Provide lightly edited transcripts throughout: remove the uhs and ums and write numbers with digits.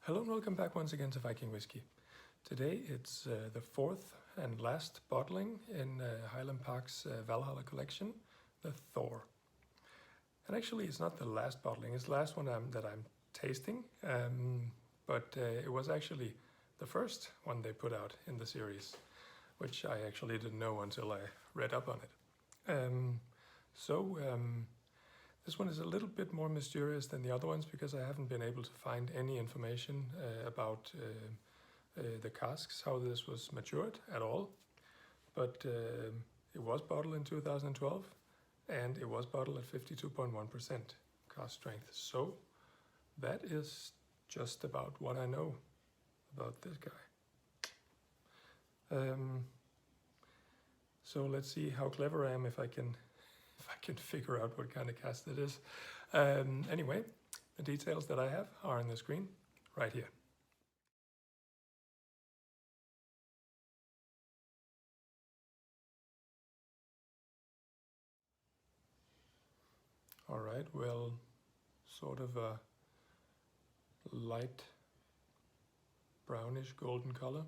Hello and welcome back once again to Viking Whiskey. Today it's the fourth and last bottling in Highland Park's Valhalla collection, the Thor. And actually it's not the last bottling, it's the last one that I'm tasting, but it was actually the first one they put out in the series, which I actually didn't know until I read up on it. This one is a little bit more mysterious than the other ones because I haven't been able to find any information about the casks, how this was matured at all. But it was bottled in 2012 and it was bottled at 52.1% cask strength. So that is just about what I know about this guy. So let's see how clever I am if I can figure out what kind of cast it is. Anyway, the details that I have are on the screen right here. All right, well, sort of a light brownish golden color.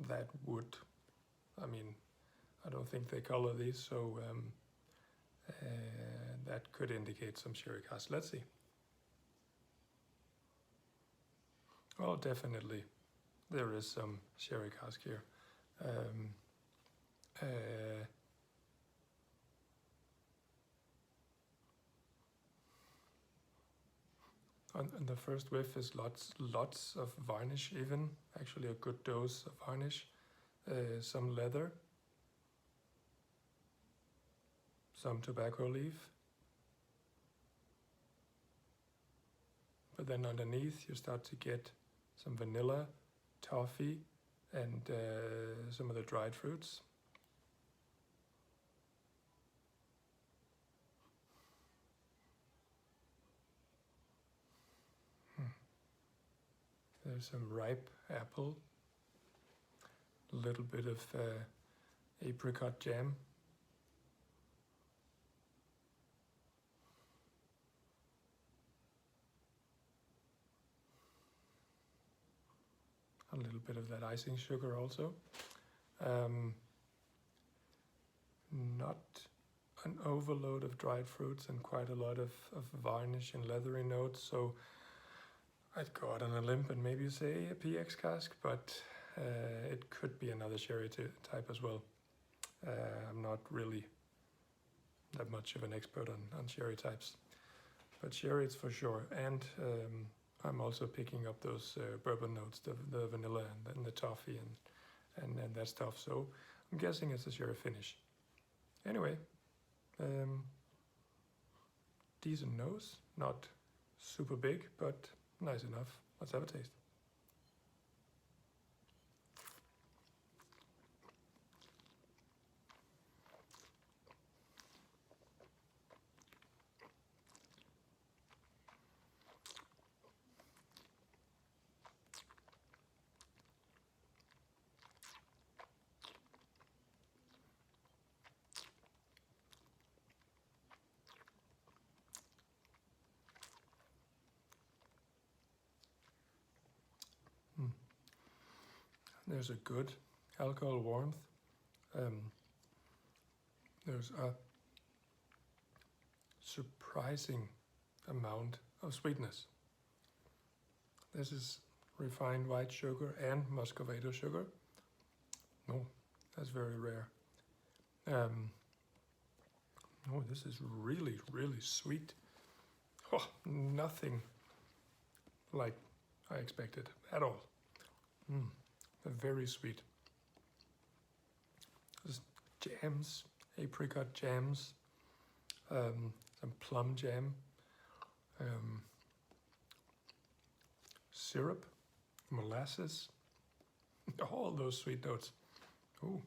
That would, I don't think they color these, so that could indicate some sherry cask. Let's see. Well, definitely there is some sherry cask here. And the first whiff is lots of varnish, even actually a good dose of varnish, some leather, some tobacco leaf, but then underneath you start to get some vanilla, toffee, and some of the dried fruits. There's some ripe apple, a little bit of apricot jam. A little bit of that icing sugar also. Not an overload of dried fruits and quite a lot of varnish and leathery notes, so I'd go out on a limb and maybe say a PX cask, but it could be another sherry type as well. I'm not really that much of an expert on sherry types, but sherry it's for sure. And I'm also picking up those bourbon notes, the vanilla and the toffee and that stuff. So I'm guessing it's a sherry finish. Anyway, decent nose, not super big, but nice enough. Let's have a taste. There's a good alcohol warmth. There's a surprising amount of sweetness. This is refined white sugar and muscovado sugar. No, that's very rare. Oh, this is really, really sweet. Oh, nothing like I expected at all. Very sweet. There's jams, apricot jams, some plum jam, syrup, molasses, all those sweet notes. Ooh.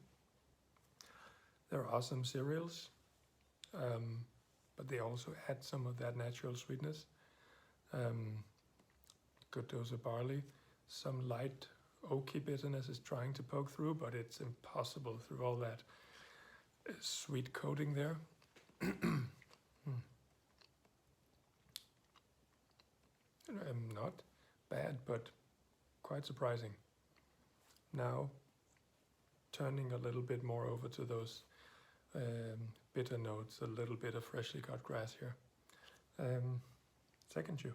There are some cereals, but they also add some of that natural sweetness. Good dose of barley, some light oaky bitterness is trying to poke through, but it's impossible through all that sweet coating there. Not bad, but quite surprising. Now, turning a little bit more over to those bitter notes, a little bit of freshly cut grass here. Second chew.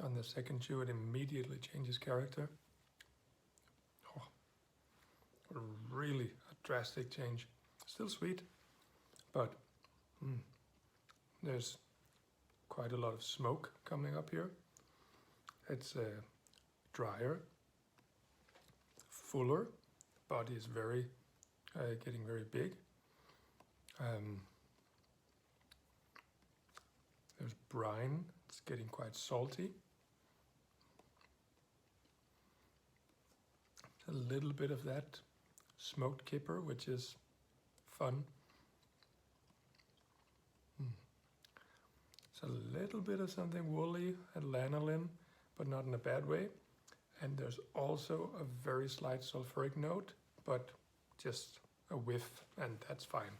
On the second chew, it immediately changes character. Oh, really a drastic change. Still sweet, but there's quite a lot of smoke coming up here. It's drier, fuller. The body is very getting very big. There's brine. It's getting quite salty. A little bit of that smoked kipper, which is fun. It's a little bit of something woolly and lanolin, but not in a bad way. And there's also a very slight sulfuric note, but just a whiff, and that's fine.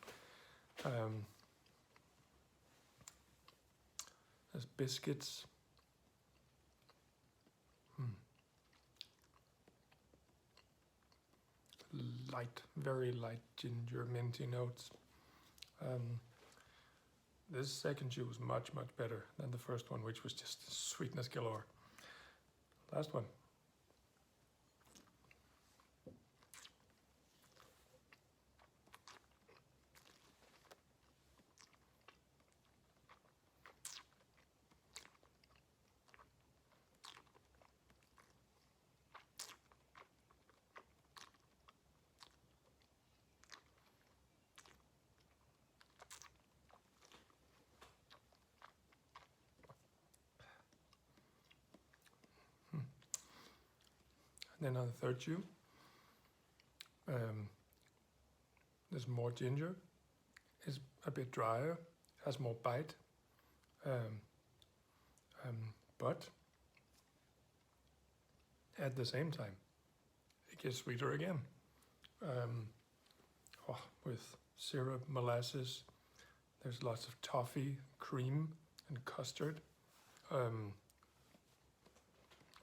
There's biscuits. Light, very light ginger, minty notes. This second chew was much, much better than the first one, which was just sweetness galore. Last one. Then on the third chew, there's more ginger, it's a bit drier, has more bite, but at the same time, it gets sweeter again. With syrup, molasses, there's lots of toffee, cream, and custard.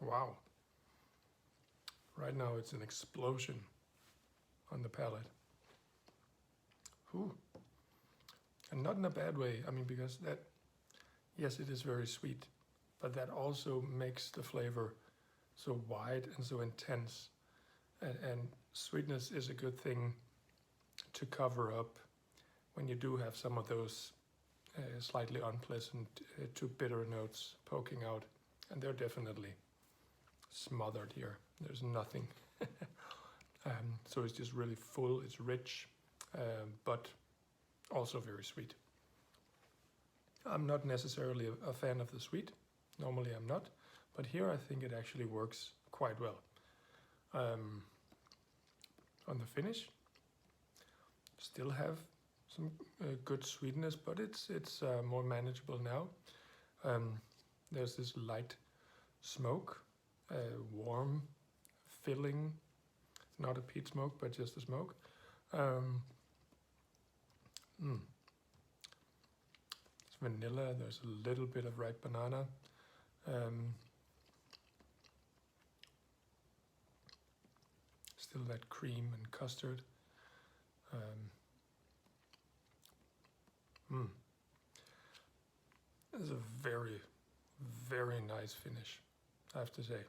Wow. Right now it's an explosion on the palate. Ooh. And not in a bad way. I mean, because that, yes, it is very sweet, but that also makes the flavor so wide and so intense. And sweetness is a good thing to cover up when you do have some of those slightly unpleasant to bitter notes poking out. And they're definitely smothered here. There's nothing. So it's just really full, it's rich, but also very sweet. I'm not necessarily a fan of the sweet. Normally I'm not, but here I think it actually works quite well. On the finish, still have some good sweetness, but it's more manageable now. There's this light smoke, warm, filling, not a peat smoke, but just a smoke. It's vanilla, there's a little bit of ripe banana. Still that cream and custard. This is a very, very nice finish, I have to say.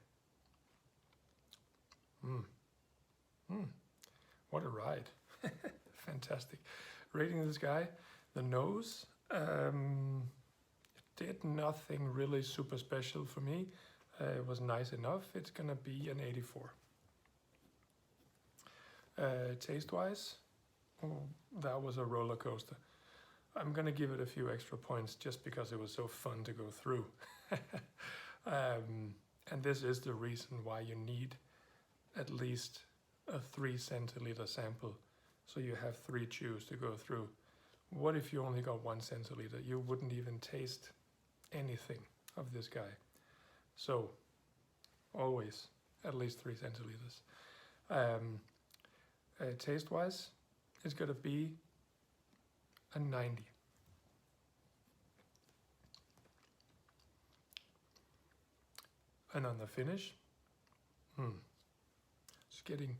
What a ride. Fantastic. Rating this guy, the nose, did nothing really super special for me. It was nice enough. It's gonna be an 84. Taste-wise, that was a roller coaster. I'm gonna give it a few extra points just because it was so fun to go through. And this is the reason why you need at least a 3 centiliter sample, so you have 3 chews to go through. What if you only got 1 centiliter? You wouldn't even taste anything of this guy. So always at least 3 centiliters. Taste wise, it's gonna be a 90. And on the finish, it's getting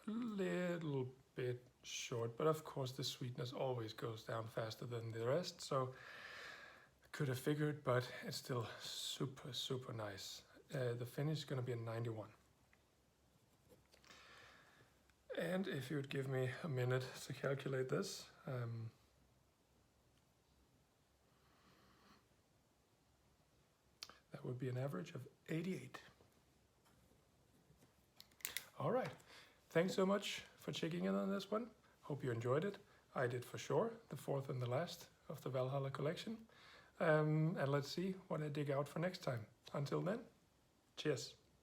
a little bit short, but of course the sweetness always goes down faster than the rest, so could have figured, but it's still super, super nice. The finish is gonna be a 91. And if you would give me a minute to calculate this, that would be an average of 88. All right, thanks so much for checking in on this one. Hope you enjoyed it. I did for sure, the fourth and the last of the Valhalla collection. And let's see what I dig out for next time. Until then, cheers.